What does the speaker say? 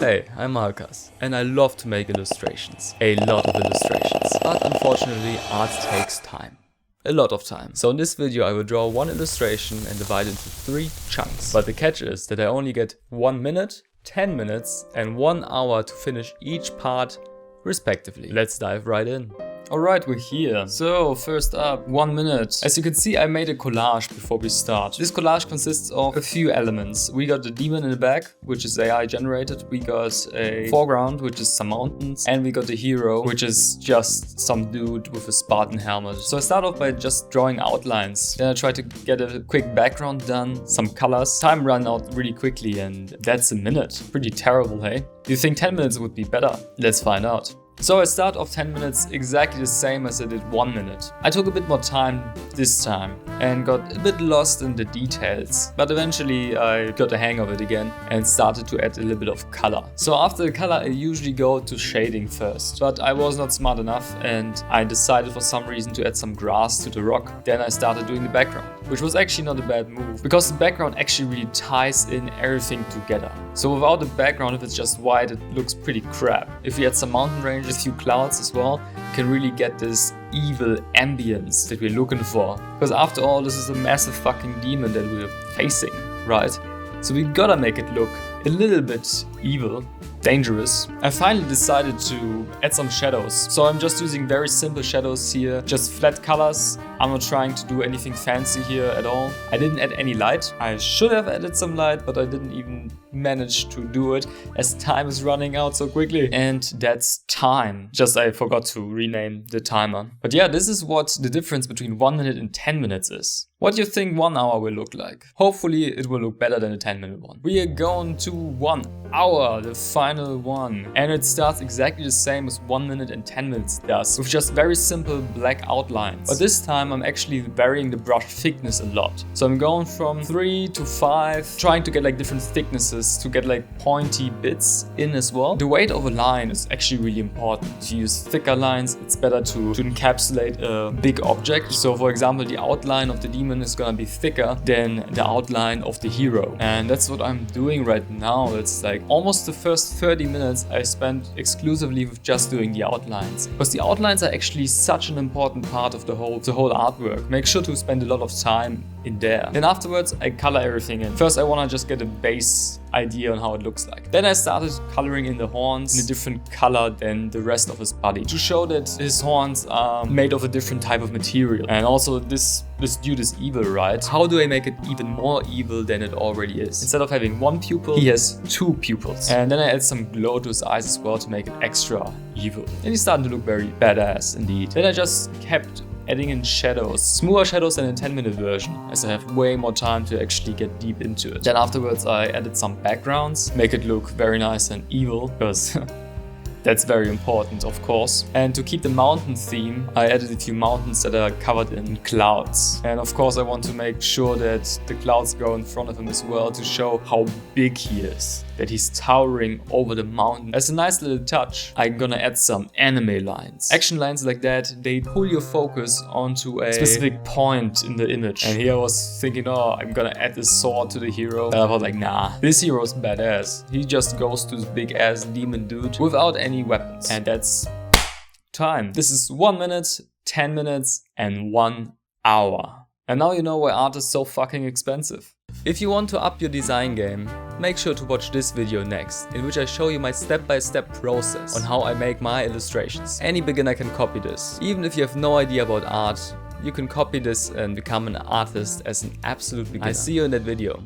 Hey, I'm Marcus, and I love to make illustrations. A lot of illustrations. But unfortunately, art takes time. A lot of time. So in this video I will draw one illustration and divide it into 3 chunks. But the catch is that I only get 1 minute, 10 minutes and 1 hour to finish each part respectively. Let's dive right in. Alright, we're here. So, first up, 1 minute. As you can see, I made a collage before we start. This collage consists of a few elements. We got the demon in the back, which is AI generated. We got a foreground, which is some mountains. And we got the hero, which is just some dude with a Spartan helmet. So I start off by just drawing outlines. Then I try to get a quick background done, some colors. Time ran out really quickly and that's a minute. Pretty terrible, hey? Do you think 10 minutes would be better? Let's find out. So I start off 10 minutes exactly the same as I did 1 minute. I took a bit more time this time and got a bit lost in the details. But eventually I got the hang of it again and started to add a little bit of color. So after the color I usually go to shading first. But I was not smart enough and I decided for some reason to add some grass to the rock. Then I started doing the background, which was actually not a bad move because the background actually really ties in everything together. So without the background, if it's just white, it looks pretty crap. If we add some mountain ranges, a few clouds as well, you can really get this evil ambience that we're looking for. Because after all, this is a massive fucking demon that we're facing, right? So we gotta make it look a little bit evil, dangerous. I finally decided to add some shadows. So I'm just using very simple shadows here, just flat colors. I'm not trying to do anything fancy here at all. I didn't add any light. I should have added some light, but I didn't even manage to do it as time is running out so quickly. And that's time. Just I forgot to rename the timer. But yeah, this is what the difference between 1 minute and 10 minutes is. What do you think 1 hour will look like? Hopefully it will look better than a 10-minute one. We are going to 1 hour, the final one. And it starts exactly the same as 1 minute and 10 minutes does, with just very simple black outlines. But this time I'm actually varying the brush thickness a lot. So I'm going from 3 to 5, trying to get like different thicknesses to get like pointy bits in as well. The weight of a line is actually really important. If you use thicker lines, it's better to encapsulate a big object. So for example, the outline of the demon is gonna be thicker than the outline of the hero. And that's what I'm doing right now. It's like almost the first 30 minutes I spent exclusively with just doing the outlines. Because the outlines are actually such an important part of the whole artwork. Make sure to spend a lot of time in there. Then afterwards I color everything in. First I wanna just get a base idea on how it looks like. Then I started coloring in the horns in a different color than the rest of his body to show that his horns are made of a different type of material. And also this dude is evil, right? How do I make it even more evil than it already is? Instead of having 1 pupil, he has 2 pupils. And then I add some glow to his eyes as well to make it extra evil. And he's starting to look very badass indeed. Then I just kept adding in shadows, smoother shadows than a 10-minute version, as I have way more time to actually get deep into it. Then afterwards I added some backgrounds, make it look very nice and evil, because that's very important, of course. And to keep the mountain theme, I added a few mountains that are covered in clouds. And of course I want to make sure that the clouds go in front of him as well to show how big he is, that he's towering over the mountain. As a nice little touch, I'm gonna add some anime lines. Action lines like that, they pull your focus onto a specific point in the image. And here I was thinking, oh, I'm gonna add this sword to the hero. And I was like, nah, this hero's badass. He just goes to this big ass demon dude without any weapons. And that's time. This is 1 minute, 10 minutes, and 1 hour. And now you know why art is so fucking expensive. If you want to up your design game, make sure to watch this video next, in which I show you my step-by-step process on how I make my illustrations. Any beginner can copy this. Even if you have no idea about art, you can copy this and become an artist as an absolute beginner. I see you in that video.